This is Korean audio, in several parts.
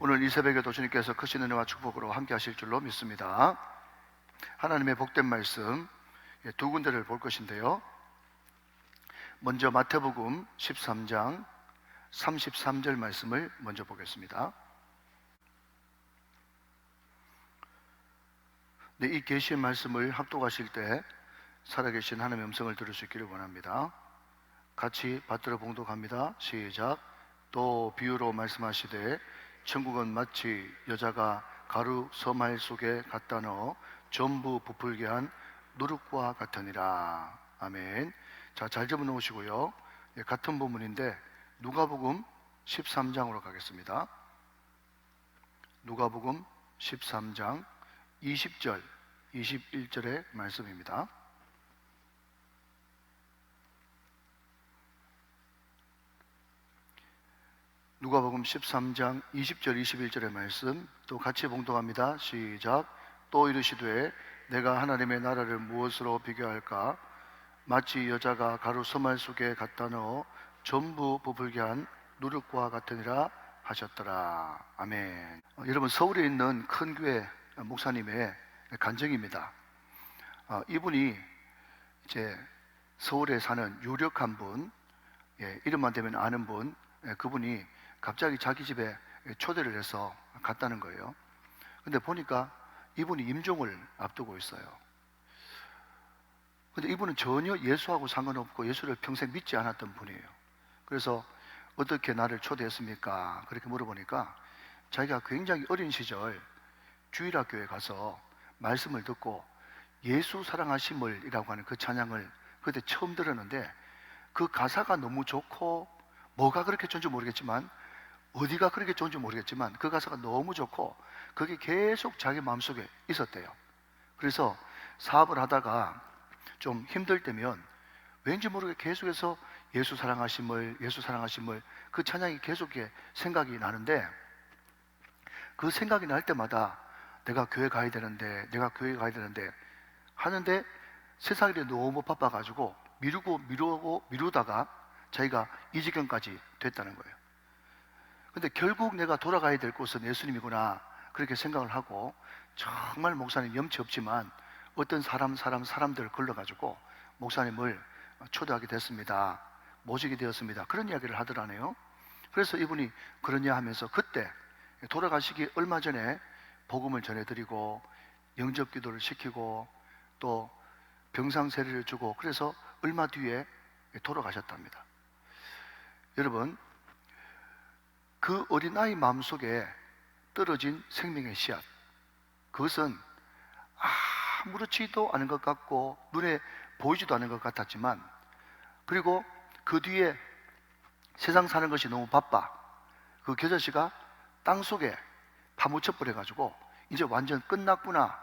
오늘 이 새벽에도 주님께서 크신 은혜와 축복으로 함께 하실 줄로 믿습니다. 하나님의 복된 말씀 두 군데를 볼 것인데요, 먼저 마태복음 13장 33절 말씀을 먼저 보겠습니다. 이 계시의 말씀을 합독하실 때 살아계신 하나님의 음성을 들을 수 있기를 원합니다. 같이 받들어 봉독합니다. 시작. 또 비유로 말씀하시되 천국은 마치 여자가 가루 서말 속에 갖다 넣어 전부 부풀게 한 누룩과 같으니라. 아멘. 자, 잘 적어 놓으시고요. 같은 본문인데 누가복음 13장으로 가겠습니다. 누가복음 13장 20절 21절의 말씀입니다. 누가복음 13장 20절 21절의 말씀 또 같이 봉독합니다. 시작. 또 이르시되 내가 하나님의 나라를 무엇으로 비교할까? 마치 여자가 가루 서말 속에 갖다 넣어 전부 부풀게 한 누룩과 같으니라 하셨더라. 아멘. 여러분, 서울에 있는 큰 교회 목사님의 간증입니다. 이분이 이제 서울에 사는 유력한 분, 이름만 대면 아는 분, 그분이 갑자기 자기 집에 초대를 해서 갔다는 거예요. 근데 보니까 이분이 임종을 앞두고 있어요. 근데 이분은 전혀 예수하고 상관없고 예수를 평생 믿지 않았던 분이에요. 그래서 어떻게 나를 초대했습니까? 그렇게 물어보니까 자기가 굉장히 어린 시절 주일학교에 가서 말씀을 듣고 예수 사랑하심을 이라고 하는 그 찬양을 그때 처음 들었는데, 그 가사가 너무 좋고 뭐가 그렇게 좋은지 모르겠지만, 어디가 그렇게 좋은지 모르겠지만 그 가사가 너무 좋고 그게 계속 자기 마음속에 있었대요. 그래서 사업을 하다가 좀 힘들 때면 왠지 모르게 계속해서 예수 사랑하심을 그 찬양이 계속 생각이 나는데, 그 생각이 날 때마다 내가 교회 가야 되는데 하는데 세상 일이 너무 바빠가지고 미루다가 자기가 이 지경까지 됐다는 거예요. 근데 결국 내가 돌아가야 될 곳은 예수님이구나, 그렇게 생각을 하고 정말 목사님 염치 없지만 어떤 사람들을 걸러가지고 목사님을 초대하게 됐습니다. 모시게 되었습니다. 그런 이야기를 하더라네요. 그래서 이분이 그러냐 하면서 그때 돌아가시기 얼마 전에 복음을 전해드리고 영접 기도를 시키고 또 병상 세례를 주고 그래서 얼마 뒤에 돌아가셨답니다. 여러분, 그 어린아이 마음속에 떨어진 생명의 씨앗, 그것은 아무렇지도 않은 것 같고 눈에 보이지도 않은 것 같았지만, 그리고 그 뒤에 세상 사는 것이 너무 바빠 그 겨자씨가 땅속에 파묻혀 버려가지고 이제 완전 끝났구나,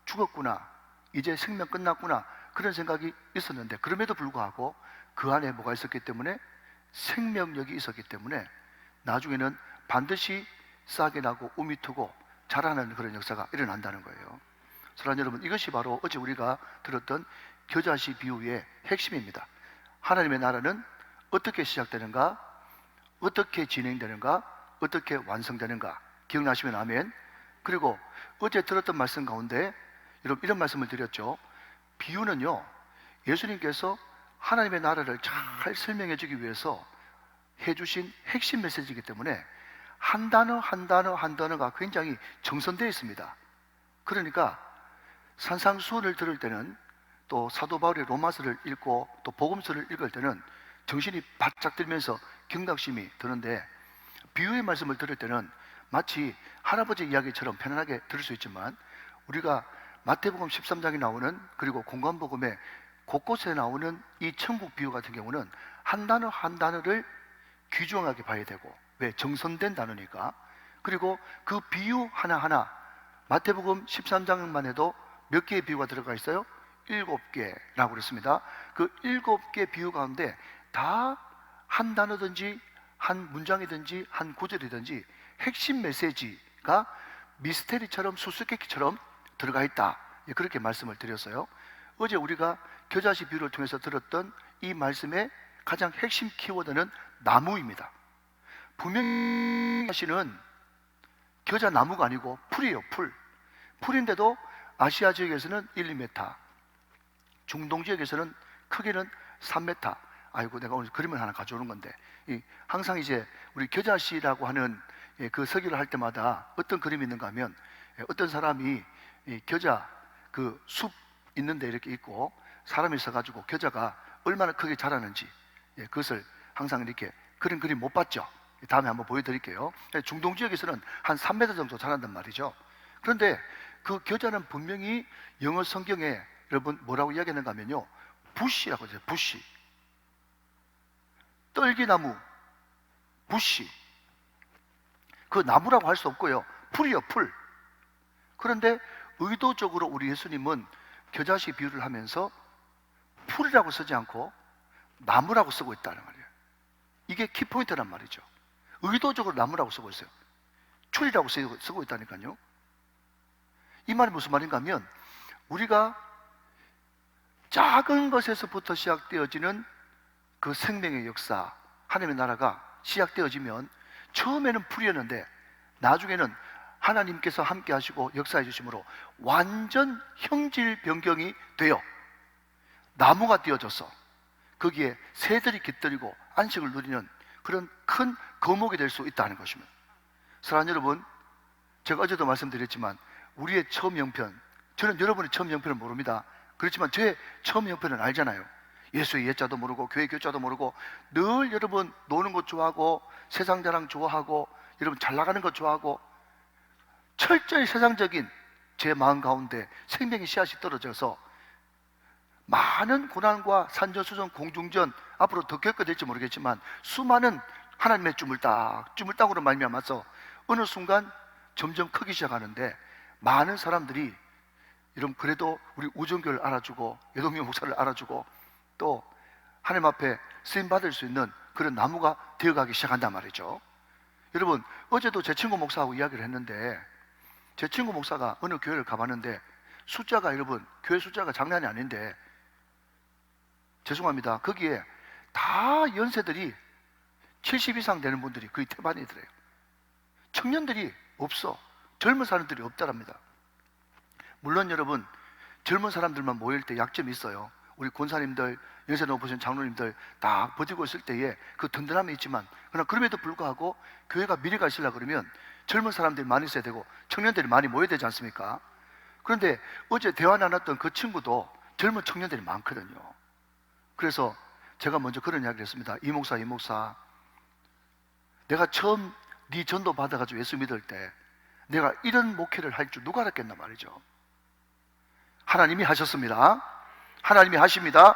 죽었구나, 이제 생명 끝났구나, 그런 생각이 있었는데, 그럼에도 불구하고 그 안에 뭐가 있었기 때문에, 생명력이 있었기 때문에 나중에는 반드시 싹이 나고 우미 트고 자라는 그런 역사가 일어난다는 거예요. 사랑하는 여러분, 이것이 바로 어제 우리가 들었던 겨자씨 비유의 핵심입니다. 하나님의 나라는 어떻게 시작되는가, 어떻게 진행되는가, 어떻게 완성되는가, 기억나시면 아멘. 그리고 어제 들었던 말씀 가운데 여러분 이런 말씀을 드렸죠. 비유는요, 예수님께서 하나님의 나라를 잘 설명해 주기 위해서 해주신 핵심 메시지이기 때문에 한 단어가 굉장히 정선되어 있습니다. 그러니까 산상수훈을 들을 때는, 또 사도 바울의 로마서를 읽고 또 복음서를 읽을 때는 정신이 바짝 들면서 경각심이 드는데, 비유의 말씀을 들을 때는 마치 할아버지 이야기처럼 편안하게 들을 수 있지만, 우리가 마태복음 13장에 나오는, 그리고 공관복음에 곳곳에 나오는 이 천국 비유 같은 경우는 한 단어를 귀중하게 봐야 되고, 왜? 정선된 단어니까. 그리고 그 비유 하나하나, 마태복음 13장만 해도 몇 개의 비유가 들어가 있어요? 7개라고 그랬습니다. 그 7개 비유 가운데 다 한 단어든지 한 문장이든지 한 구절이든지 핵심 메시지가 미스테리처럼 수수께끼처럼 들어가 있다, 그렇게 말씀을 드렸어요. 어제 우리가 겨자씨 비유를 통해서 들었던 이 말씀의 가장 핵심 키워드는 나무입니다. 분명히 하시는 겨자 나무가 아니고 풀이에요, 풀. 풀인데도 아시아 지역에서는 1, 2m, 중동 지역에서는 크기는 3m. 아이고, 내가 오늘 그림을 하나 가져오는 건데, 항상 이제 우리 겨자씨라고 하는 그 서기를 할 때마다 어떤 그림이 있는가 하면, 어떤 사람이 겨자 그 숲 있는데 이렇게 있고, 사람이 있어가지고 겨자가 얼마나 크게 자라는지, 그것을 항상 이렇게 그런 그림 못 봤죠? 다음에 한번 보여드릴게요. 중동 지역에서는 한 3m 정도 자란단 말이죠. 그런데 그 겨자는 분명히 영어 성경에 여러분 뭐라고 이야기하는가 하면요, 부시라고 하죠. 부시. 떨기나무, 부시. 그 나무라고 할 수 없고요, 풀이요, 풀. 그런데 의도적으로 우리 예수님은 겨자씨 비유를 하면서 풀이라고 쓰지 않고 나무라고 쓰고 있다는 말이에요. 이게 키포인트란 말이죠. 의도적으로 나무라고 쓰고 있어요. 풀이라고 쓰고 있다니까요. 이 말이 무슨 말인가 하면, 우리가 작은 것에서부터 시작되어지는 그 생명의 역사, 하나님의 나라가 시작되어지면 처음에는 풀이었는데 나중에는 하나님께서 함께 하시고 역사해 주심으로 완전 형질 변경이 되어 나무가 되어져서 거기에 새들이 깃들이고 안식을 누리는 그런 큰 거목이 될 수 있다는 것입니다. 사랑하는 여러분, 제가 어제도 말씀드렸지만 우리의 처음 형편, 저는 여러분의 처음 형편을 모릅니다. 그렇지만 저의 처음 형편은 알잖아요. 예수의 옛자도 모르고 교회 교자도 모르고 늘 여러분 노는 것 좋아하고 세상 자랑 좋아하고 여러분 잘 나가는 것 좋아하고 철저히 세상적인 제 마음 가운데 생명의 씨앗이 떨어져서 많은 고난과 산전수전 공중전 앞으로 더 겪게 될지 모르겠지만 수많은 하나님의 주물딱으로 말미암아서 어느 순간 점점 크기 시작하는데, 많은 사람들이 여러분 그래도 우리 우정교를 알아주고 여동명 목사를 알아주고 또 하나님 앞에 쓰임 받을 수 있는 그런 나무가 되어가기 시작한단 말이죠. 여러분, 어제도 제 친구 목사하고 이야기를 했는데, 제 친구 목사가 어느 교회를 가봤는데 숫자가, 여러분 교회 숫자가 장난이 아닌데, 죄송합니다, 거기에 다 연세들이 70 이상 되는 분들이 거의 태반이더래요. 청년들이 없어. 젊은 사람들이 없다랍니다. 물론 여러분, 젊은 사람들만 모일 때 약점이 있어요. 우리 권사님들, 연세 높으신 장로님들 다 버티고 있을 때에 그 든든함이 있지만, 그러나 그럼에도 불구하고 교회가 미래가 있으려고 그러면 젊은 사람들이 많이 있어야 되고 청년들이 많이 모여야 되지 않습니까? 그런데 어제 대화 나눴던 그 친구도 젊은 청년들이 많거든요. 그래서 제가 먼저 그런 이야기를 했습니다. 이 목사, 내가 처음 네 전도 받아가지고 예수 믿을 때 내가 이런 목회를 할 줄 누가 알았겠나 말이죠. 하나님이 하셨습니다. 하나님이 하십니다.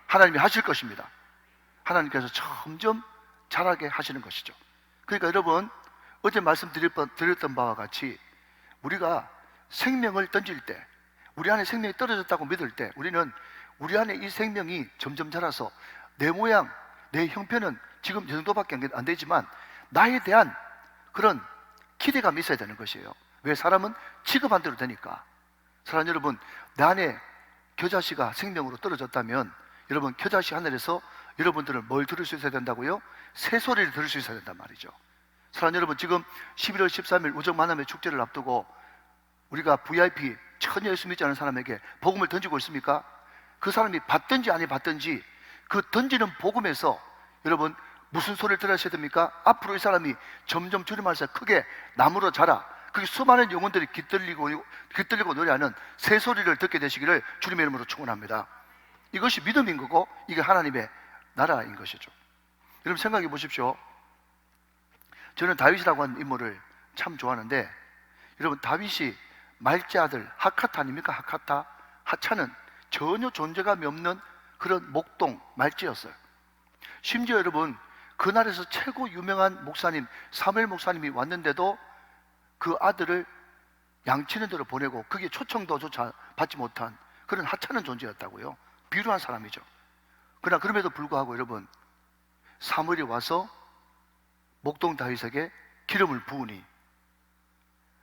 하나님이 하실 것입니다. 하나님께서 점점 자라게 하시는 것이죠. 그러니까 여러분, 어제 말씀드렸던 바와 같이 우리가 생명을 던질 때, 우리 안에 생명이 떨어졌다고 믿을 때, 우리는 우리 안에 이 생명이 점점 자라서 내 모양, 내 형편은 지금 이 정도밖에 안 되지만 나에 대한 그런 기대감이 있어야 되는 것이에요. 왜? 사람은 취급한 대로 되니까. 사랑하는 여러분, 내 안에 겨자씨가 생명으로 떨어졌다면 여러분, 겨자씨 하늘에서 여러분들은 뭘 들을 수 있어야 된다고요? 새소리를 들을 수 있어야 된단 말이죠. 사랑하는 여러분, 지금 11월 13일 우정만남의 축제를 앞두고 우리가 VIP 전혀 예수 믿지 않은 사람에게 복음을 던지고 있습니까? 그 사람이 받든지 아니 받든지 그 던지는 복음에서 여러분 무슨 소리를 들으셔야 됩니까? 앞으로 이 사람이 점점 주님께서 크게 나무로 자라, 그게 수많은 영혼들이 깃들리고 노래하는 새 소리를 듣게 되시기를 주님의 이름으로 축원합니다. 이것이 믿음인 거고 이게 하나님의 나라인 것이죠. 여러분 생각해 보십시오. 저는 다윗이라고 하는 인물을 참 좋아하는데, 여러분 다윗이 말제 아들 하카타 아닙니까? 하차는 전혀 존재감이 없는 그런 목동 말제였어요. 심지어 여러분, 그날에서 최고 유명한 목사님 사무엘 목사님이 왔는데도 그 아들을 양치는 데로 보내고 그게 초청도조차 받지 못한 그런 하찮은 존재였다고요. 비루한 사람이죠. 그러나 그럼에도 불구하고 여러분, 사무엘이 와서 목동 다윗에게 기름을 부으니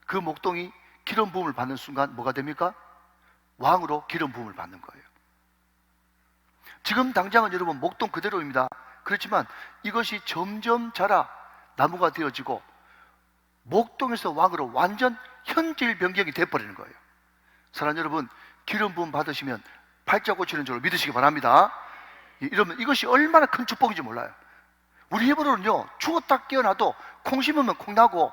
그 목동이 기름 부음을 받는 순간 뭐가 됩니까? 왕으로 기름 부음을 받는 거예요. 지금 당장은 여러분 목동 그대로입니다. 그렇지만 이것이 점점 자라 나무가 되어지고 목동에서 왕으로 완전 현질 변경이 돼버리는 거예요. 사랑하는 여러분, 기름 부음 받으시면 팔자 고치는 줄로 믿으시기 바랍니다. 이러면 이것이 얼마나 큰 축복인지 몰라요. 우리 힘으로는요, 죽었다 깨어나도 콩 심으면 콩 나고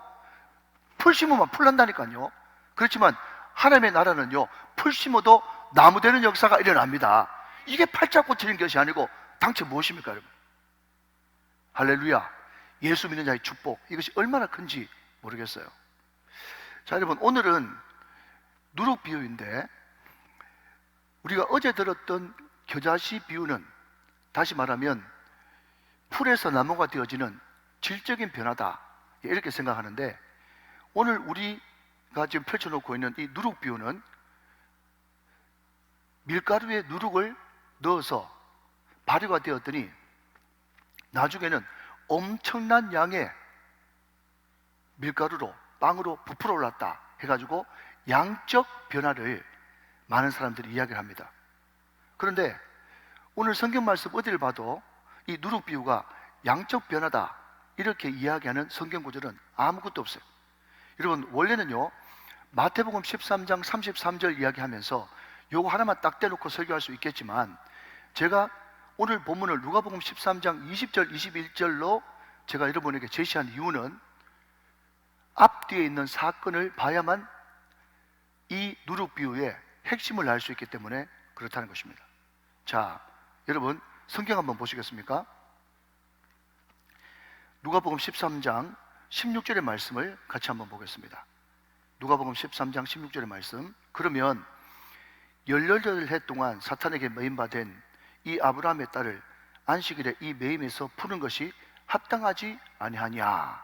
풀 심으면 풀 난다니까요. 그렇지만 하나님의 나라는요, 풀 심어도 나무 되는 역사가 일어납니다. 이게 팔자 고치는 것이 아니고 당최 무엇입니까, 여러분? 할렐루야. 예수 믿는 자의 축복, 이것이 얼마나 큰지 모르겠어요. 자, 여러분, 오늘은 누룩 비유인데, 우리가 어제 들었던 겨자씨 비유는 다시 말하면 풀에서 나무가 되어지는 질적인 변화다, 이렇게 생각하는데, 오늘 우리가 지금 펼쳐놓고 있는 이 누룩 비유는 밀가루에 누룩을 넣어서 발효가 되었더니 나중에는 엄청난 양의 밀가루로 빵으로 부풀어 올랐다 해가지고 양적 변화를 많은 사람들이 이야기를 합니다. 그런데 오늘 성경 말씀 어디를 봐도 이 누룩 비유가 양적 변화다 이렇게 이야기하는 성경 구절은 아무것도 없어요. 여러분, 원래는요, 마태복음 13장 33절 이야기하면서 요거 하나만 딱 떼놓고 설교할 수 있겠지만, 제가 오늘 본문을 누가복음 13장 20절 21절로 제가 여러분에게 제시한 이유는 앞뒤에 있는 사건을 봐야만 이 누룩 비유의 핵심을 알 수 있기 때문에 그렇다는 것입니다. 자, 여러분, 성경 한번 보시겠습니까? 누가복음 13장 16절의 말씀을 같이 한번 보겠습니다. 누가복음 13장 16절의 말씀. 그러면 18해 동안 사탄에게 매임받은 이 아브라함의 딸을 안식일에 이 매임에서 푸는 것이 합당하지 아니하냐.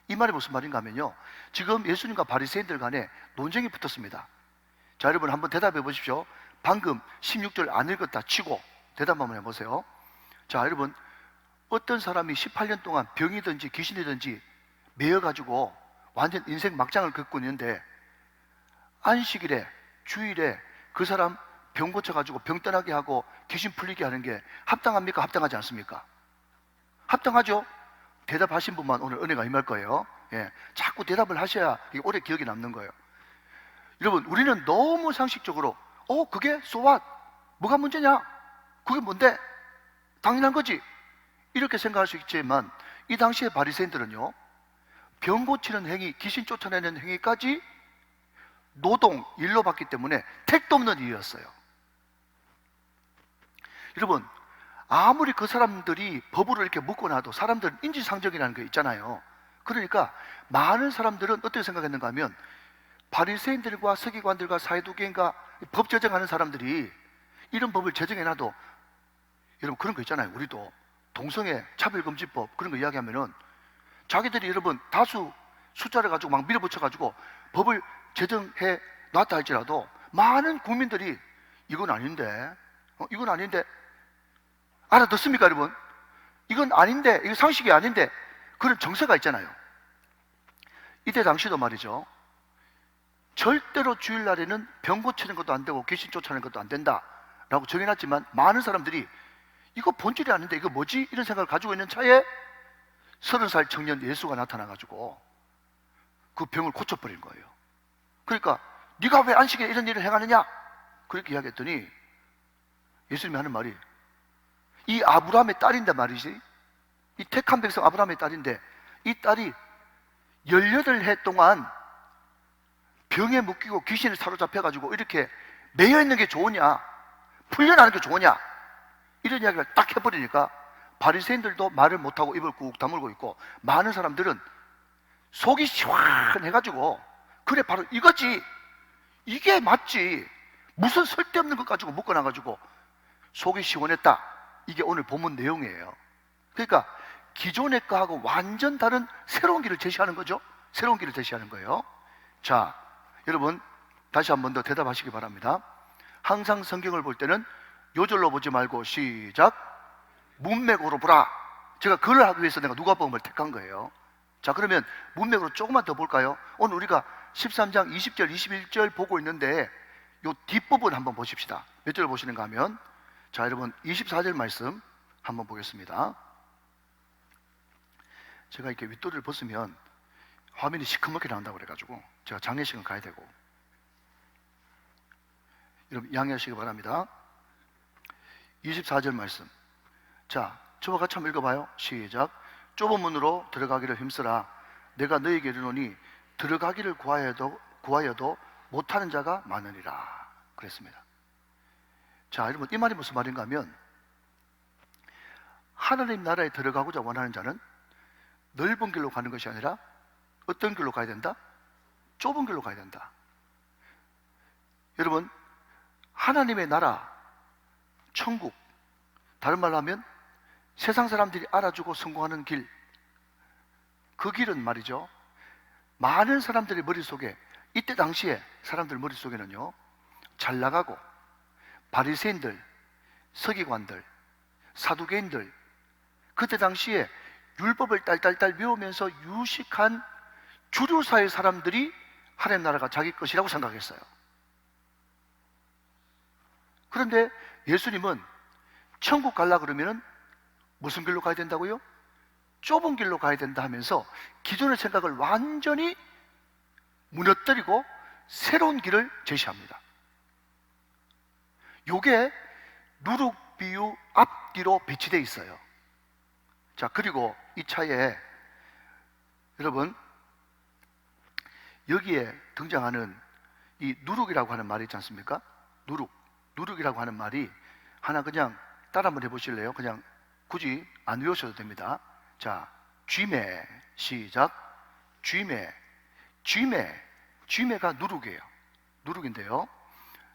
이 말이 무슨 말인가 하면요, 지금 예수님과 바리새인들 간에 논쟁이 붙었습니다. 자, 여러분 한번 대답해 보십시오. 방금 16절 안 읽었다 치고 대답 한번 해보세요. 자, 여러분, 어떤 사람이 18년 동안 병이든지 귀신이든지 매여가지고 완전 인생 막장을 긋고 있는데 안식일에, 주일에 그 사람 병 고쳐가지고 병 떠나게 하고 귀신 풀리게 하는 게 합당합니까? 합당하지 않습니까? 합당하죠? 대답하신 분만 오늘 은혜가 임할 거예요. 예, 자꾸 대답을 하셔야 이게 오래 기억에 남는 거예요. 여러분, 우리는 너무 상식적으로 그게 so what? 뭐가 문제냐? 그게 뭔데? 당연한 거지, 이렇게 생각할 수 있지만 이 당시의 바리새인들은요, 병 고치는 행위, 귀신 쫓아내는 행위까지 노동, 일로 봤기 때문에 택도 없는 이유였어요. 여러분, 아무리 그 사람들이 법으로 이렇게 묶어놔도 사람들은 인지상정이라는 게 있잖아요. 그러니까 많은 사람들은 어떻게 생각했는가 하면 바리새인들과 서기관들과 사회두개인과 법 제정하는 사람들이 이런 법을 제정해놔도, 여러분 그런 거 있잖아요. 우리도 동성애 차별금지법 그런 거 이야기하면은 자기들이 여러분 다수 숫자를 가지고 막 밀어붙여가지고 법을 제정해 놨다 할지라도 많은 국민들이 이건 아닌데, 이건 아닌데, 알아듣습니까 여러분? 이건 아닌데, 이거 상식이 아닌데, 그런 정서가 있잖아요. 이때 당시도 말이죠, 절대로 주일날에는 병 고치는 것도 안 되고 귀신 쫓아내는 것도 안 된다 라고 정해놨지만 많은 사람들이 이거 본질이 아닌데 이거 뭐지? 이런 생각을 가지고 있는 차에 30살 청년 예수가 나타나가지고 그 병을 고쳐버린 거예요. 그러니까 네가 왜 안식일에 이런 일을 행하느냐? 그렇게 이야기했더니 예수님이 하는 말이, 이 아브라함의 딸인데 말이지, 이 택한 백성 아브라함의 딸인데 이 딸이 18해 동안 병에 묶이고 귀신에 사로잡혀가지고 이렇게 매여있는 게 좋으냐, 풀려나는 게 좋으냐, 이런 이야기를 딱 해버리니까 바리새인들도 말을 못하고 입을 꾹 다물고 있고 많은 사람들은 속이 시원해가지고 그래 바로 이거지, 이게 맞지, 무슨 쓸데없는 것 가지고 묶어놔가지고 속이 시원했다, 이게 오늘 본문 내용이에요. 그러니까 기존의 거하고 완전 다른 새로운 길을 제시하는 거죠. 새로운 길을 제시하는 거예요. 자, 여러분 다시 한 번 더 대답하시기 바랍니다. 항상 성경을 볼 때는 요절로 보지 말고 시작, 문맥으로 보라. 제가 그걸 하기 위해서 내가 누가복음을 택한 거예요. 자, 그러면 문맥으로 조금만 더 볼까요? 오늘 우리가 13장 20절 21절 보고 있는데 요 뒷부분 한번 보십시다. 몇 절 보시는가 하면, 자 여러분 24절 말씀 한번 보겠습니다. 제가 이렇게 윗도리를 벗으면 화면이 시커멓게 나온다고 그래가지고 제가 장례식은 가야 되고. 여러분 양해하시기 바랍니다. 24절 말씀. 자, 저와 같이 한번 읽어봐요. 시작. 좁은 문으로 들어가기를 힘쓰라. 내가 너에게 이르노니 들어가기를 구하여도 못하는 자가 많으리라. 그랬습니다. 자, 여러분 이 말이 무슨 말인가 하면, 하나님 나라에 들어가고자 원하는 자는 넓은 길로 가는 것이 아니라 어떤 길로 가야 된다? 좁은 길로 가야 된다. 여러분, 하나님의 나라, 천국, 다른 말로 하면 세상 사람들이 알아주고 성공하는 길, 그 길은 말이죠, 많은 사람들의 머릿속에, 이때 당시에 사람들 머릿속에는요, 잘 나가고 바리새인들, 서기관들, 사두개인들, 그때 당시에 율법을 딸딸딸 배우면서 유식한 주류사의 사람들이 하나님 나라가 자기 것이라고 생각했어요. 그런데 예수님은 천국 가려고 그러면 무슨 길로 가야 된다고요? 좁은 길로 가야 된다 하면서 기존의 생각을 완전히 무너뜨리고 새로운 길을 제시합니다. 요게 누룩비유 앞뒤로 배치되어 있어요. 자, 그리고 이 차에 여러분 여기에 등장하는 이 누룩이라고 하는 말이 있지 않습니까? 누룩이라고 하는 말이 하나 그냥 따라 한번 해보실래요? 그냥 굳이 안 외우셔도 됩니다. 자, 쥐매. 시작. 쥐매가 누룩이에요. 누룩인데요.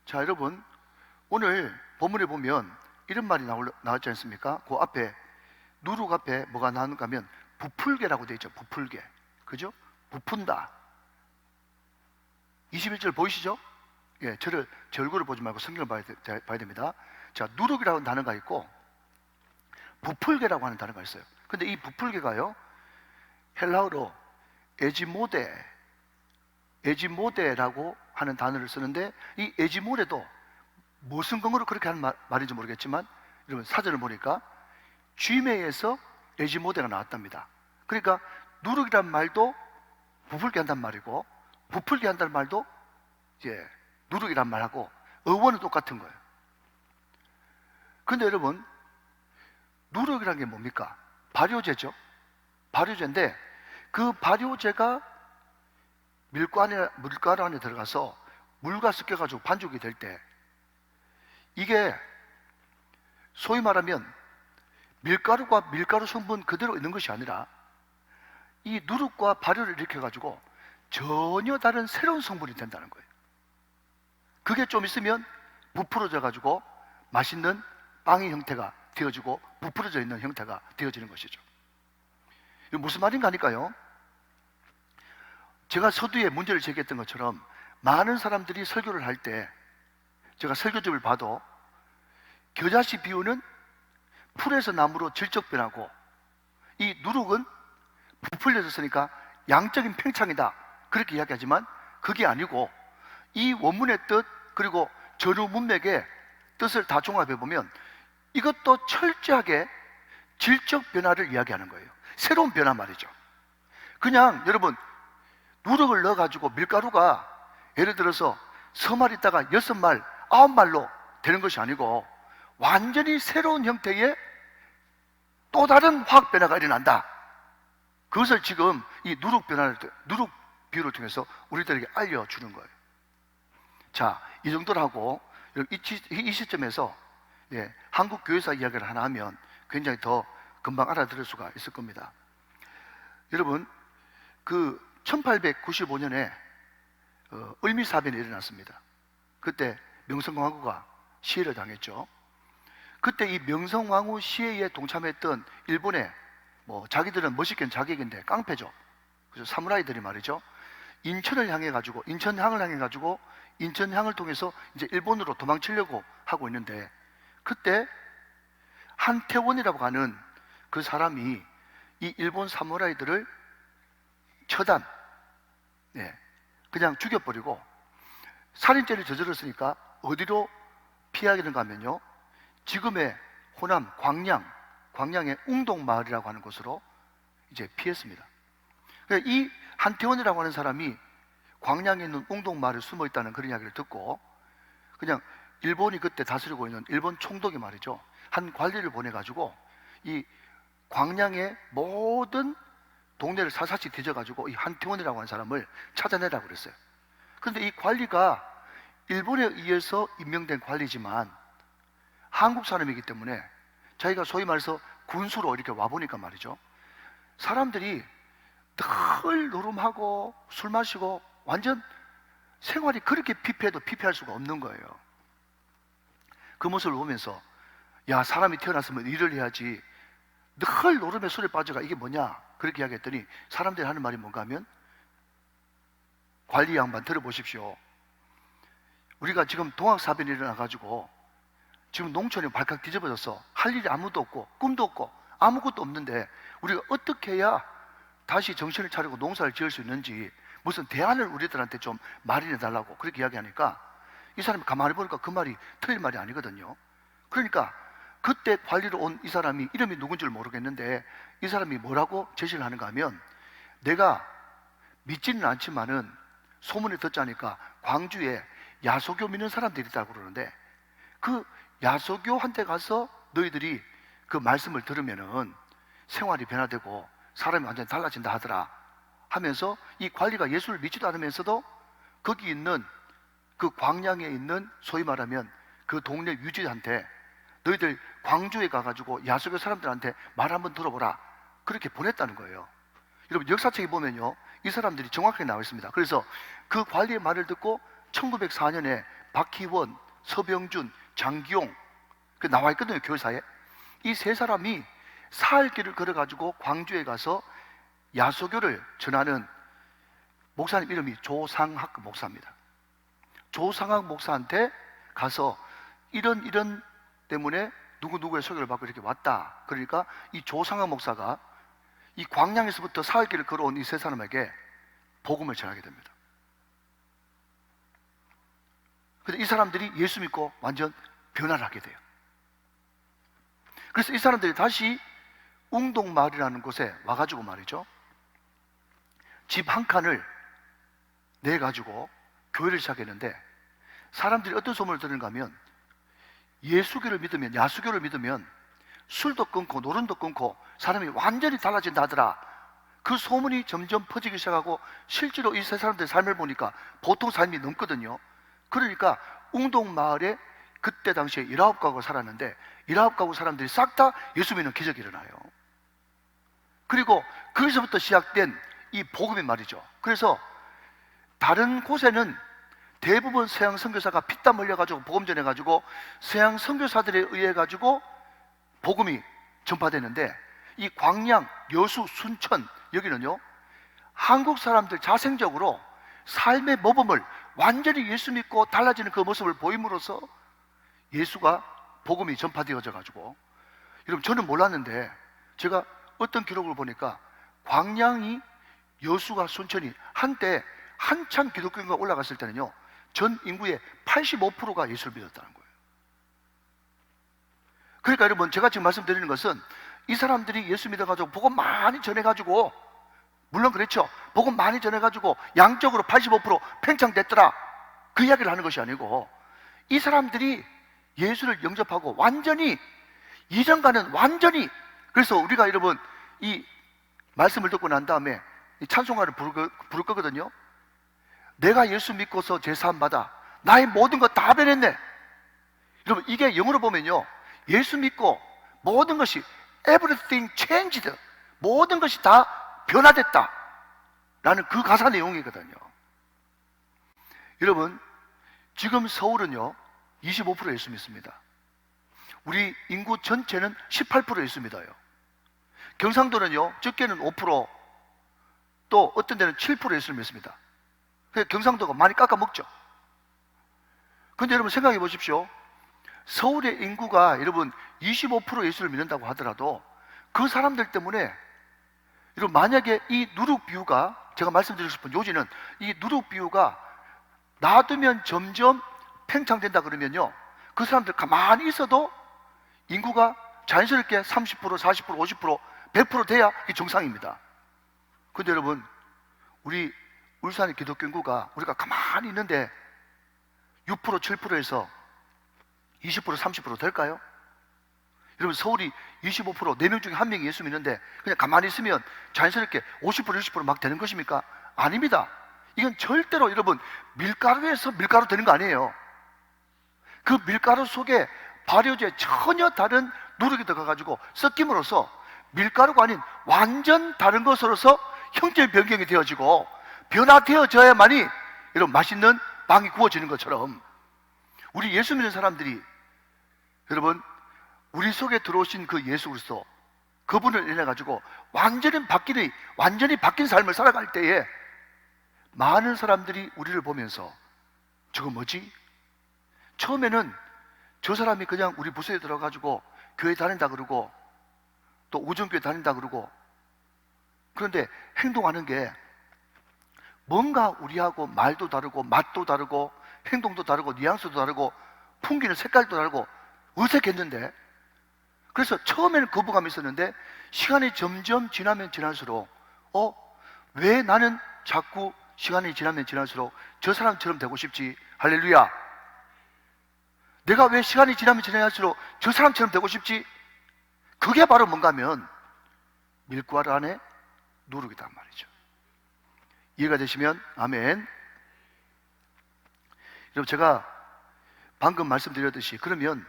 자, 여러분 오늘 본문에 보면 이런 말이 나왔지 않습니까? 그 앞에 누룩 앞에 뭐가 나오는가 하면 부풀게라고 되어 있죠. 부풀게. 그죠? 부푼다. 21절 보이시죠? 예, 제 얼굴을 보지 말고 성경을 봐야 됩니다. 자, 누룩이라는 단어가 있고 부풀게라고 하는 단어가 있어요. 근데 이 부풀게가요, 헬라어로 에지모데라고 하는 단어를 쓰는데, 이 에지모데도 무슨 근거로 그렇게 하는 말인지 모르겠지만 여러분 사전을 보니까 쥐매에서 에지모데가 나왔답니다. 그러니까 누룩이란 말도 부풀게 한단 말이고, 부풀게 한다는 말도 이제 누룩이란 말하고 어원은 똑같은 거예요. 근데 여러분 누룩이란 게 뭡니까? 발효제죠. 발효제인데 그 발효제가 밀가루 안에 들어가서 물과 섞여가지고 반죽이 될 때, 이게 소위 말하면 밀가루가 밀가루 성분 그대로 있는 것이 아니라 이 누룩과 발효를 일으켜가지고 전혀 다른 새로운 성분이 된다는 거예요. 그게 좀 있으면 부풀어져가지고 맛있는 빵의 형태가 되어지고 부풀어져 있는 형태가 되어지는 것이죠. 이게 무슨 말인가 하니까요, 제가 서두에 문제를 제기했던 것처럼 많은 사람들이 설교를 할 때 제가 설교집을 봐도 겨자씨 비유는 풀에서 나무로 질적 변하고, 이 누룩은 부풀려졌으니까 양적인 팽창이다 그렇게 이야기하지만 그게 아니고, 이 원문의 뜻 그리고 전후 문맥의 뜻을 다 종합해 보면 이것도 철저하게 질적 변화를 이야기하는 거예요. 새로운 변화 말이죠. 그냥 여러분 누룩을 넣어가지고 밀가루가 예를 들어서 서말 있다가 6말, 9말로 되는 것이 아니고 완전히 새로운 형태의 또 다른 화학 변화가 일어난다. 그것을 지금 이 누룩 비유를 통해서 우리들에게 알려주는 거예요. 자, 이 정도로 하고 이 시점에서 한국 교회사 이야기를 하나 하면 굉장히 더 금방 알아들을 수가 있을 겁니다. 여러분, 그 1895년에 을미사변이 일어났습니다. 그때 명성황후가 시해를 당했죠. 그때 이 명성황후 시해에 동참했던 일본의 자기들은 멋있게는 자객인데 깡패죠. 그래서 사무라이들이 말이죠, 인천을 향해 가지고 인천항을 통해서 이제 일본으로 도망치려고 하고 있는데, 그때 한태원이라고 하는 그 사람이 이 일본 사무라이들을 그냥 죽여버리고, 살인죄를 저질렀으니까 어디로 피하겠는가 하면요, 지금의 호남 광양의 웅동마을이라고 하는 곳으로 이제 피했습니다. 이 한태원이라고 하는 사람이 광양에 있는 웅동마을에 숨어 있다는 그런 이야기를 듣고 그냥 일본이 그때 다스리고 있는 일본 총독이 말이죠, 한 관리를 보내가지고 이 광양의 모든 동네를 사사치 뒤져가지고 이 한태원이라고 하는 사람을 찾아내라고 그랬어요. 그런데 이 관리가 일본에 의해서 임명된 관리지만 한국 사람이기 때문에 자기가 소위 말해서 군수로 이렇게 와보니까 말이죠, 사람들이 늘 노름하고 술 마시고 완전 생활이 그렇게 피폐해도 피폐할 수가 없는 거예요. 그 모습을 보면서 야, 사람이 태어났으면 일을 해야지 늘 노름에 술에 빠져가 이게 뭐냐 그렇게 이야기했더니 사람들이 하는 말이 뭔가 하면, 관리 양반 들어보십시오. 우리가 지금 동학사변이 일어나가지고 지금 농촌이 발칵 뒤집어져서 할 일이 아무도 없고 꿈도 없고 아무것도 없는데 우리가 어떻게 해야 다시 정신을 차리고 농사를 지을 수 있는지 무슨 대안을 우리들한테 좀 마련해 달라고 그렇게 이야기하니까 이 사람이 가만히 보니까 그 말이 틀린 말이 아니거든요. 그러니까 그때 관리로 온 이 사람이 이름이 누군지를 모르겠는데 이 사람이 뭐라고 제시를 하는가 하면, 내가 믿지는 않지만은 소문을 듣자니까 광주에 야소교 믿는 사람들이 있다고 그러는데 그 야소교한테 가서 너희들이 그 말씀을 들으면은 생활이 변화되고 사람이 완전히 달라진다 하더라 하면서, 이 관리가 예수를 믿지도 않으면서도 거기 있는 그 광양에 있는 소위 말하면 그 동네 유지한테 너희들 광주에 가가지고 야소교 사람들한테 말 한번 들어보라 그렇게 보냈다는 거예요. 여러분 역사책에 보면요 이 사람들이 정확하게 나와 있습니다. 그래서 그 관리의 말을 듣고 1904년에 박희원, 서병준, 장기용 그 나와 있거든요. 교사에 이 세 사람이 사흘 길을 걸어가지고 광주에 가서 야소교를 전하는 목사님 이름이 조상학 목사입니다. 조상학 목사한테 가서 이런 때문에 누구누구의 소개를 받고 이렇게 왔다. 그러니까 이 조상학 목사가 이 광양에서부터 사흘 길을 걸어온 이 세 사람에게 복음을 전하게 됩니다. 그래서 이 사람들이 예수 믿고 완전 변화를 하게 돼요. 그래서 이 사람들이 다시 웅동마을이라는 곳에 와가지고 말이죠, 집 한 칸을 내가지고 교회를 시작했는데 사람들이 어떤 소문을 들은가 하면 예수교를 믿으면, 야수교를 믿으면 술도 끊고 노름도 끊고 사람이 완전히 달라진다 하더라. 그 소문이 점점 퍼지기 시작하고 실제로 이 세 사람들의 삶을 보니까 보통 삶이 넘거든요. 그러니까 웅동마을에 그때 당시에 19가구가 살았는데 19가구 사람들이 싹 다 예수 믿는 기적이 일어나요. 그리고 거기서부터 시작된 이 복음이 말이죠. 그래서 다른 곳에는 대부분 서양 선교사가 피땀 흘려가지고 복음 전해가지고 서양 선교사들에 의해 가지고 복음이 전파되는데, 이 광양, 여수, 순천 여기는요 한국 사람들 자생적으로 삶의 모범을 완전히 예수 믿고 달라지는 그 모습을 보임으로써 예수가 복음이 전파되어져 가지고, 여러분 저는 몰랐는데 제가 어떤 기록을 보니까 광양이, 여수가, 순천이 한때 한참 기독교인가 올라갔을 때는요 전 인구의 85%가 예수를 믿었다는 거예요. 그러니까 여러분 제가 지금 말씀드리는 것은 이 사람들이 예수 믿어가지고 복음 많이 전해가지고, 물론 그렇죠, 복음 많이 전해가지고 양적으로 85% 팽창됐더라 그 이야기를 하는 것이 아니고, 이 사람들이 예수를 영접하고 완전히 이전과는 완전히, 그래서 우리가 여러분 이 말씀을 듣고 난 다음에 이 찬송가를 부를 거거든요. 내가 예수 믿고서 제사함 받아 나의 모든 것 다 변했네. 여러분 이게 영어로 보면요 예수 믿고 모든 것이 everything changed, 모든 것이 다 변화됐다 라는 그 가사 내용이거든요. 여러분 지금 서울은요 25% 예수 믿습니다. 우리 인구 전체는 18% 예수 믿어요. 경상도는요 적게는 5%, 또 어떤 데는 7% 예수를 믿습니다. 그래서 경상도가 많이 깎아먹죠. 그런데 여러분 생각해 보십시오. 서울의 인구가 여러분 25% 예수를 믿는다고 하더라도 그 사람들 때문에 여러분 만약에 이 누룩 비유가, 제가 말씀드리고 싶은 요지는 이 누룩 비유가 놔두면 점점 팽창된다 그러면요 그 사람들 가만히 있어도 인구가 자연스럽게 30%, 40%, 50%, 100% 돼야 이게 정상입니다. 그런데 여러분 우리 울산의 기독교 인구가 우리가 가만히 있는데 6% 7%에서 20% 30% 될까요? 여러분 서울이 25% 4명 중에 1명이 예수 믿는데 그냥 가만히 있으면 자연스럽게 50% 60%막 되는 것입니까? 아닙니다. 이건 절대로 여러분 밀가루에서 밀가루 되는 거 아니에요. 그 밀가루 속에 발효제 전혀 다른 누룩이 들어가가지고 섞임으로써 밀가루가 아닌 완전 다른 것으로서 형질 변경이 되어지고 변화되어져야만이 여러분 맛있는 빵이 구워지는 것처럼 우리 예수 믿는 사람들이 여러분 우리 속에 들어오신 그 예수 그리스도 그분을 인해 가지고 완전히 바뀐 삶을 살아갈 때에 많은 사람들이 우리를 보면서 저거 뭐지? 처음에는 저 사람이 그냥 우리 부서에 들어가지고 교회 다닌다 그러고 또 오전교회 다닌다 그러고 그런데 행동하는 게 뭔가 우리하고 말도 다르고 맛도 다르고 행동도 다르고 뉘앙스도 다르고 풍기는 색깔도 다르고 어색했는데 그래서 처음에는 거부감이 있었는데 시간이 점점 지나면 지날수록 왜 나는 자꾸 시간이 지나면 지날수록 저 사람처럼 되고 싶지? 할렐루야. 내가 왜 시간이 지나면 지날수록 저 사람처럼 되고 싶지? 그게 바로 뭔가 하면 밀가루 안에 누룩이단 말이죠. 이해가 되시면 아멘. 여러분 제가 방금 말씀드렸듯이 그러면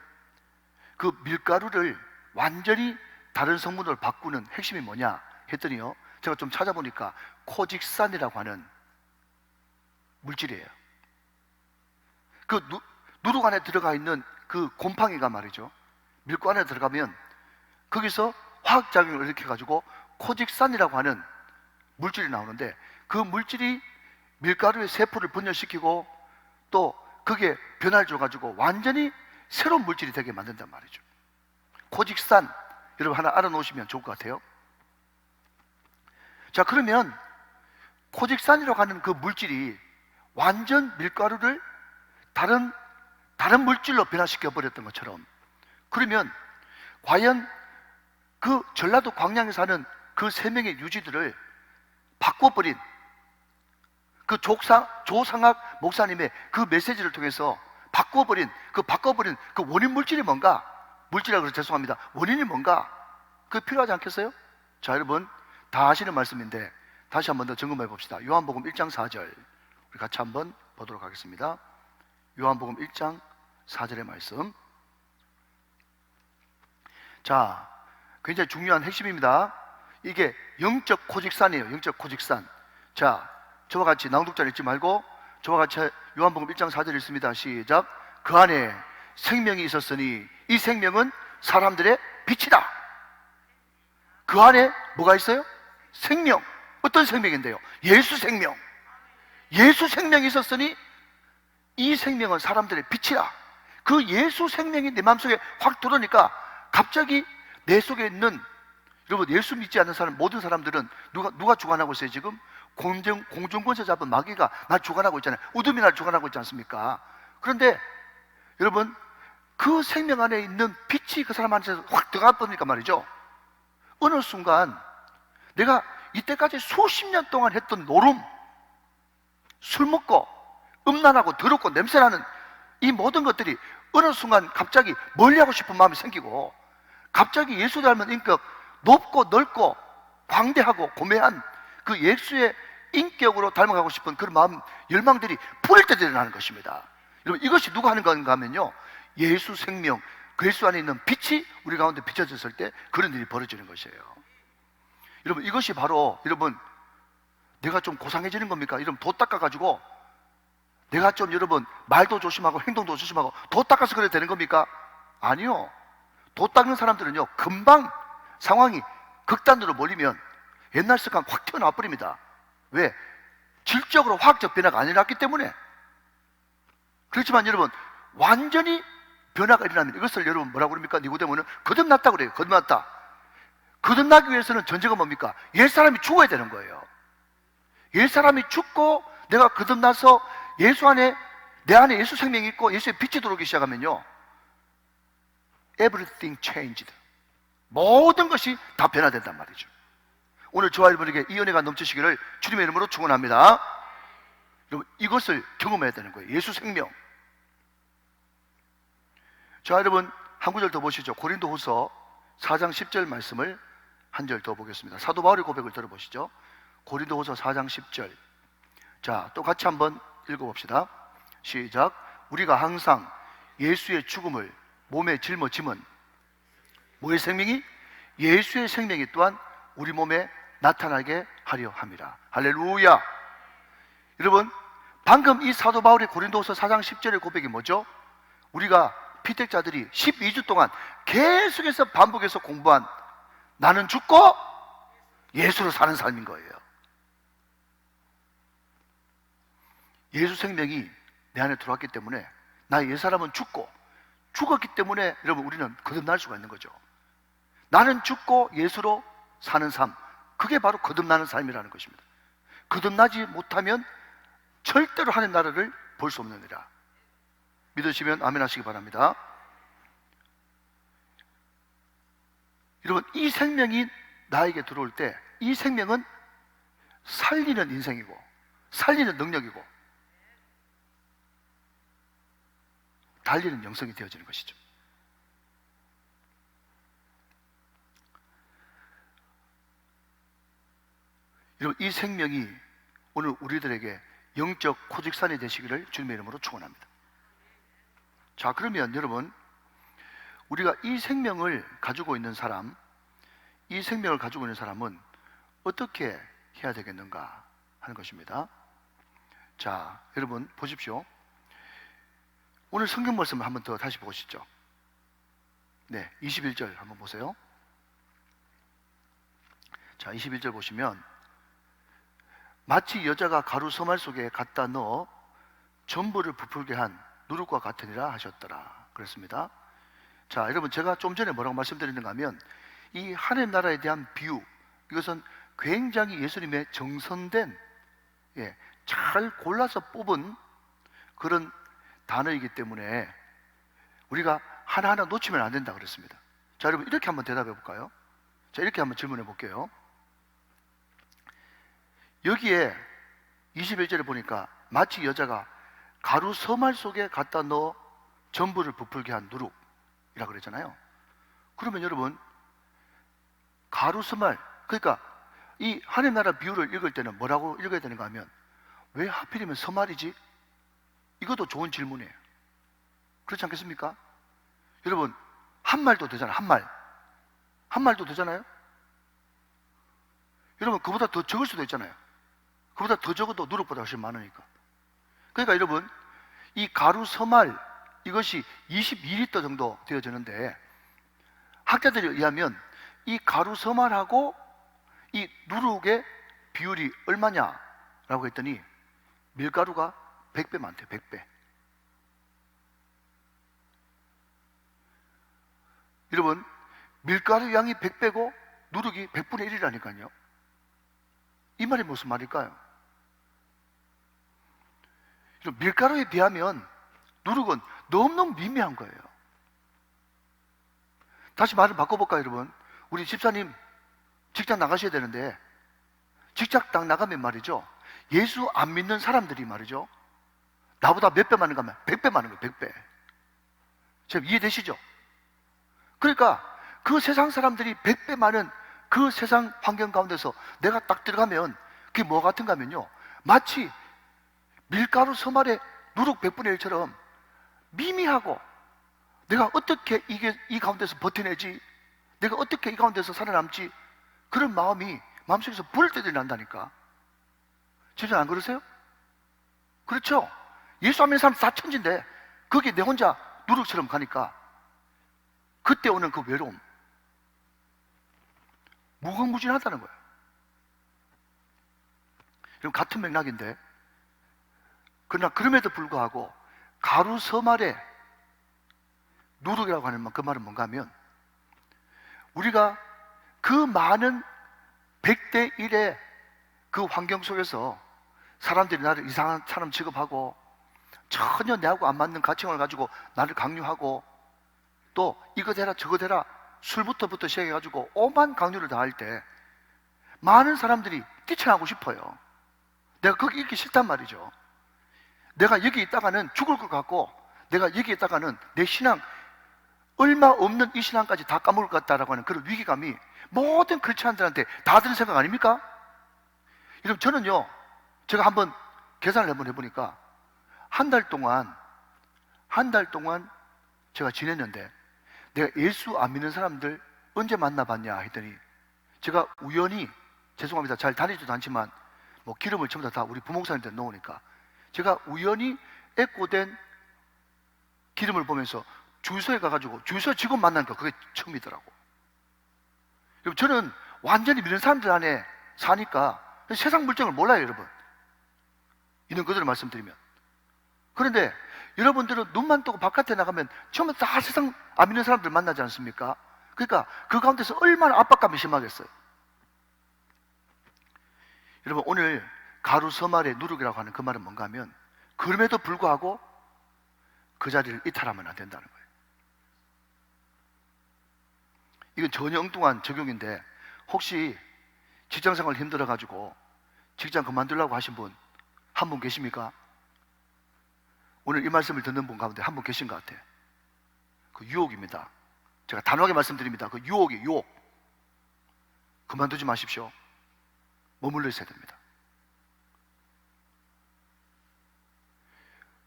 그 밀가루를 완전히 다른 성분으로 바꾸는 핵심이 뭐냐 했더니요 제가 좀 찾아보니까 코직산이라고 하는 물질이에요. 그 누룩 안에 들어가 있는 그 곰팡이가 말이죠 밀가루 안에 들어가면 거기서 화학작용을 일으켜가지고 코직산이라고 하는 물질이 나오는데 그 물질이 밀가루의 세포를 분열시키고 또 그게 변화를 줘가지고 완전히 새로운 물질이 되게 만든단 말이죠. 코직산 여러분 하나 알아놓으시면 좋을 것 같아요. 자 그러면 코직산이라고 하는 그 물질이 완전 밀가루를 다른 물질로 변화시켜 버렸던 것처럼 그러면 과연 그 전라도 광양에 사는 그 3명의 유지들을 바꿔버린 그 조상학 목사님의 그 메시지를 통해서 바꿔버린 그 원인 물질이 뭔가? 물질이라고 그래서 죄송합니다. 원인이 뭔가? 그게 필요하지 않겠어요? 자 여러분 다 아시는 말씀인데 다시 한 번 더 점검해 봅시다. 요한복음 1장 4절 우리 같이 한번 보도록 하겠습니다. 요한복음 1장 4절의 말씀. 자 굉장히 중요한 핵심입니다. 이게 영적 코직산이에요. 영적 코직산. 자 저와 같이 낭독자를 읽지 말고 저와 같이 요한복음 1장 4절 읽습니다. 시작. 그 안에 생명이 있었으니 이 생명은 사람들의 빛이다. 그 안에 뭐가 있어요? 생명. 어떤 생명인데요? 예수 생명. 예수 생명이 있었으니 이 생명은 사람들의 빛이다. 그 예수 생명이 내 마음속에 확 들어오니까 갑자기 내 속에 있는 여러분 예수 믿지 않는 사람 모든 사람들은 누가 주관하고 있어요 지금? 공중권세 잡은 마귀가 날 주관하고 있잖아요. 어둠이 날 주관하고 있지 않습니까? 그런데 여러분 그 생명 안에 있는 빛이 그 사람한테 확 들어가 버리니까 말이죠 어느 순간 내가 이때까지 수십 년 동안 했던 노름 술 먹고 음란하고 더럽고 냄새나는 이 모든 것들이 어느 순간 갑자기 멀리하고 싶은 마음이 생기고 갑자기 예수 닮은 인격 높고 넓고 광대하고 고매한 그 예수의 인격으로 닮아가고 싶은 그런 마음 열망들이 불일 때 일어나는 것입니다. 여러분 이것이 누가 하는 건가 하면요 예수 생명 그 예수 안에 있는 빛이 우리 가운데 비춰졌을 때 그런 일이 벌어지는 것이에요. 여러분 이것이 바로 여러분 내가 좀 고상해지는 겁니까? 여러분 도 닦아가지고 내가 좀 여러분 말도 조심하고 행동도 조심하고 도 닦아서 그래 되는 겁니까? 아니요. 도 닦는 사람들은요 금방 상황이 극단으로 몰리면 옛날 습관 확 튀어나와 버립니다. 왜? 질적으로 화학적 변화가 안 일어났기 때문에. 그렇지만 여러분 완전히 변화가 일어나면 이것을 여러분 뭐라고 그럽니까? 니고데모는 거듭났다 그래요. 거듭났다. 거듭나기 위해서는 전제가 뭡니까? 옛사람이 죽어야 되는 거예요. 옛사람이 죽고 내가 거듭나서 예수 안에 내 안에 예수 생명이 있고 예수의 빛이 들어오기 시작하면요 Everything changed. 모든 것이 다 변화된단 말이죠. 오늘 저와 여러분에게 이 은혜가 넘치시기를 주님의 이름으로 축원합니다. 여러분, 이것을 경험해야 되는 거예요. 예수 생명. 자, 여러분 한 구절 더 보시죠. 고린도후서 4장 10절 말씀을 한 절 더 보겠습니다. 사도 바울의 고백을 들어보시죠. 고린도후서 4장 10절. 자, 또 같이 한번 읽어봅시다. 시작. 우리가 항상 예수의 죽음을 몸에 짊어짐은 뭐의 생명이? 예수의 생명이 또한 우리 몸에 나타나게 하려 함이라. 할렐루야. 여러분, 방금 이 사도 바울의 고린도후서 4장 10절의 고백이 뭐죠? 우리가 피택자들이 12주 동안 계속해서 반복해서 공부한 나는 죽고 예수로 사는 삶인 거예요. 예수 생명이 내 안에 들어왔기 때문에 나의 옛사람은 죽었기 때문에 여러분 우리는 거듭날 수가 있는 거죠. 나는 죽고 예수로 사는 삶, 그게 바로 거듭나는 삶이라는 것입니다. 거듭나지 못하면 절대로 하나님 나라를 볼 수 없느니라. 믿으시면 아멘 하시기 바랍니다. 여러분, 이 생명이 나에게 들어올 때 이 생명은 살리는 인생이고 살리는 능력이고 달리는 영성이 되어지는 것이죠. 여러분, 이 생명이 오늘 우리들에게 영적 코직산이 되시기를 주님의 이름으로 축원합니다. 자, 그러면 여러분, 우리가 이 생명을 가지고 있는 사람, 이 생명을 가지고 있는 사람은 어떻게 해야 되겠는가 하는 것입니다. 자, 여러분 보십시오. 오늘 성경 말씀을 한번 더 다시 보시죠. 네, 21절 한번 보세요. 자, 21절 보시면 마치 여자가 가루 서말 속에 갖다 넣어 전부를 부풀게 한 누룩과 같으니라 하셨더라 그랬습니다. 자, 여러분, 제가 좀 전에 뭐라고 말씀드렸는가 하면 이 하나님 나라에 대한 비유, 이것은 굉장히 예수님의 정선된, 잘 골라서 뽑은 그런 단어이기 때문에 우리가 하나하나 놓치면 안 된다 그랬습니다. 자, 여러분, 이렇게 한번 대답해 볼까요? 자, 이렇게 한번 질문해 볼게요. 여기에 21절에 보니까 마치 여자가 가루 서말 속에 갖다 넣어 전부를 부풀게 한 누룩이라고 그랬잖아요. 그러면 여러분, 가루 서말, 그러니까 이 하나님 나라 비유를 읽을 때는 뭐라고 읽어야 되는가 하면 왜 하필이면 서말이지? 이것도 좋은 질문이에요. 그렇지 않겠습니까? 여러분, 한 말도 되잖아요. 한 말도 되잖아요. 여러분, 그보다 더 적을 수도 있잖아요. 그보다 더 적어도 누룩보다 훨씬 많으니까. 그러니까 여러분, 이 가루 서말, 이것이 22리터 정도 되어지는데 학자들에 의하면 이 가루 서말하고 이 누룩의 비율이 얼마냐라고 했더니 밀가루가 100배 많대요. 100배. 여러분, 밀가루 양이 100배고 누룩이 100분의 1이라니까요. 이 말이 무슨 말일까요? 밀가루에 비하면 누룩은 너무너무 미미한 거예요. 다시 말을 바꿔볼까요, 여러분? 우리 집사님 직장 나가셔야 되는데 직장 딱 나가면 말이죠, 예수 안 믿는 사람들이 말이죠, 나보다 몇 배 많은가 하면 100배 많은 거예요. 100배. 지금 이해되시죠? 그러니까 그 세상 사람들이 100배 많은 그 세상 환경 가운데서 내가 딱 들어가면 그게 뭐 같은가 하면요, 마치 밀가루 서말에 누룩 100분의 1처럼 미미하고 내가 어떻게 이 가운데서 버텨내지, 내가 어떻게 이 가운데서 살아남지, 그런 마음이 마음속에서 부를 때들이 난다니까. 진짜 안 그러세요? 그렇죠? 예수 안 믿는 사람 다 천진데 거기에 내 혼자 누룩처럼 가니까 그때 오는 그 외로움, 무궁무진하다는 거예요. 그럼 같은 맥락인데, 그러나 그럼에도 불구하고 가루 서말에 누룩이라고 하는 그 말은 뭔가 하면 우리가 그 많은 100대 1의 그 환경 속에서 사람들이 나를 이상한 사람 취급하고 전혀 내하고 안 맞는 가치관을 가지고 나를 강요하고 또 이거 되라 저거 되라 술부터 시작해가지고 오만 강요를 다 할 때 많은 사람들이 뛰쳐나가고 싶어요. 내가 거기 있기 싫단 말이죠. 내가 여기 있다가는 죽을 것 같고, 내가 여기 있다가는 내 신앙, 얼마 없는 이 신앙까지 다 까먹을 것 같다라고 하는 그런 위기감이 모든 크리스찬들한테 다 드는 생각 아닙니까? 여러분, 저는요, 제가 한번 계산을 한번 해보니까 한 달 동안 제가 지냈는데, 내가 예수 안 믿는 사람들 언제 만나봤냐 했더니, 제가 우연히, 죄송합니다, 잘 다니지도 않지만 뭐 기름을 전부 다 우리 부목사님한테 놓으니까 제가 우연히 애꿎된 기름을 보면서 주유소에 가가지고 주유소 직원 만난 거, 그게 처음이더라고. 여러분, 저는 완전히 믿는 사람들 안에 사니까 세상 물정을 몰라요, 여러분. 있는 그대로 말씀드리면. 그런데 여러분들은 눈만 뜨고 바깥에 나가면 전부 다 세상 안 믿는 사람들 만나지 않습니까? 그러니까 그 가운데서 얼마나 압박감이 심하겠어요. 여러분, 오늘 가루서말의 누룩이라고 하는 그 말은 뭔가 하면, 그럼에도 불구하고 그 자리를 이탈하면 안 된다는 거예요. 이건 전혀 엉뚱한 적용인데, 혹시 직장생활 힘들어가지고 직장 그만두려고 하신 분 한 분 계십니까? 오늘 이 말씀을 듣는 분 가운데 한 분 계신 것 같아요. 그 유혹입니다. 제가 단호하게 말씀드립니다. 그 유혹이 유혹. 그만두지 마십시오. 머물러 있어야 됩니다.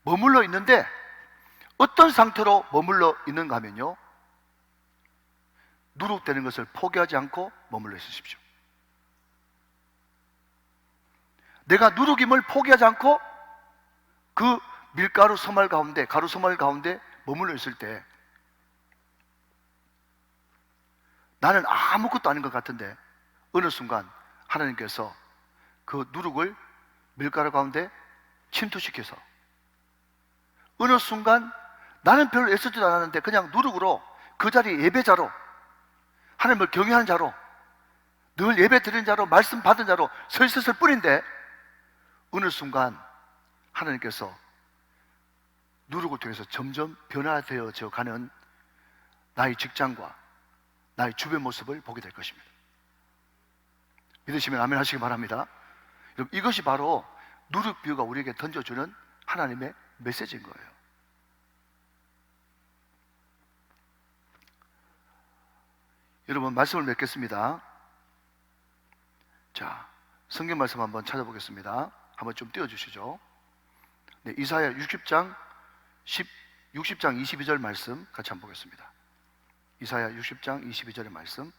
머물러 있는데 어떤 상태로 머물러 있는가 하면요, 누룩되는 것을 포기하지 않고 머물러 있으십시오. 내가 누룩임을 포기하지 않고 그 밀가루 소말 가운데, 가루 소말 가운데 머물러 있을 때, 나는 아무것도 아닌 것 같은데 어느 순간 하나님께서 그 누룩을 밀가루 가운데 침투시켜서, 어느 순간 나는 별로 애쓰지도 않았는데 그냥 누룩으로 그 자리에 예배자로, 하나님을 경외하는 자로, 늘 예배 드리는 자로, 말씀 받은 자로 서 있었을 뿐인데, 어느 순간 하나님께서 누룩을 통해서 점점 변화되어져 가는 나의 직장과 나의 주변 모습을 보게 될 것입니다. 믿으시면 아멘 하시기 바랍니다. 여러분, 이것이 바로 누룩 비유가 우리에게 던져주는 하나님의 메시지인 거예요. 여러분, 말씀을 맺겠습니다. 자, 성경 말씀 한번 찾아보겠습니다. 한번 좀 띄워주시죠. 네, 이사야 60장 22절 말씀 같이 한번 보겠습니다. 이사야 60장 22절의 말씀.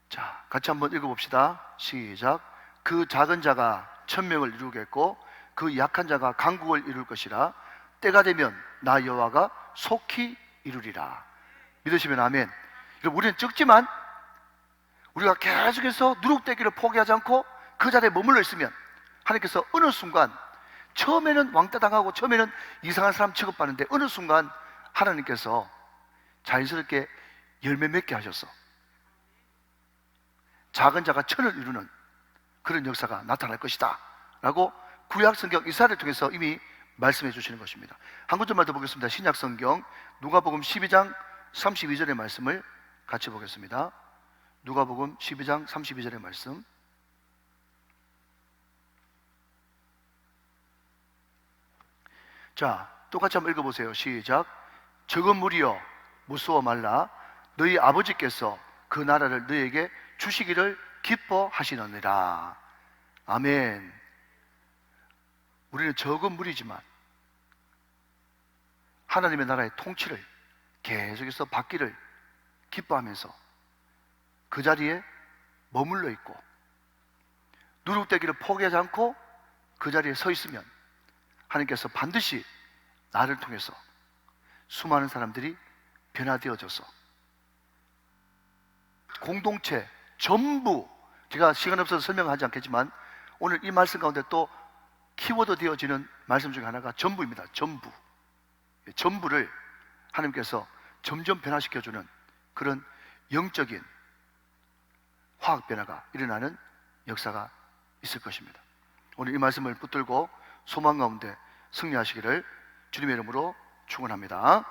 자, 같이 한번 읽어봅시다. 시작. 그 작은 자가 천명을 이루겠고 그 약한 자가 강국을 이룰 것이라. 때가 되면 나 여호와가 속히 이루리라. 믿으시면 아멘. 여러분, 우리는 적지만 우리가 계속해서 누룩되기를 포기하지 않고 그 자리에 머물러 있으면 하나님께서 어느 순간, 처음에는 왕따 당하고 처음에는 이상한 사람 취급받는데 어느 순간 하나님께서 자연스럽게 열매 맺게 하셔서 작은 자가 천을 이루는 그런 역사가 나타날 것이다 라고 구약 성경 이사야를 통해서 이미 말씀해 주시는 것입니다. 한 구절만 더 보겠습니다. 신약 성경 누가복음 12장 32절의 말씀을 같이 보겠습니다. 누가복음 12장 32절의 말씀. 자, 똑같이 한번 읽어보세요. 시작. 적은 무리여 무서워 말라. 너희 아버지께서 그 나라를 너희에게 주시기를 기뻐하시느니라. 아멘. 우리는 적은 무리지만 하나님의 나라의 통치를 계속해서 받기를 기뻐하면서 그 자리에 머물러 있고 누룩되기를 포기하지 않고 그 자리에 서 있으면 하나님께서 반드시 나를 통해서 수많은 사람들이 변화되어져서 공동체 전부, 제가 시간 없어서 설명하지 않겠지만 오늘 이 말씀 가운데 또 키워드 되어지는 말씀 중에 하나가 전부입니다. 전부. 전부를 하나님께서 점점 변화시켜주는 그런 영적인 화학 변화가 일어나는 역사가 있을 것입니다. 오늘 이 말씀을 붙들고 소망 가운데 승리하시기를 주님의 이름으로 축원합니다.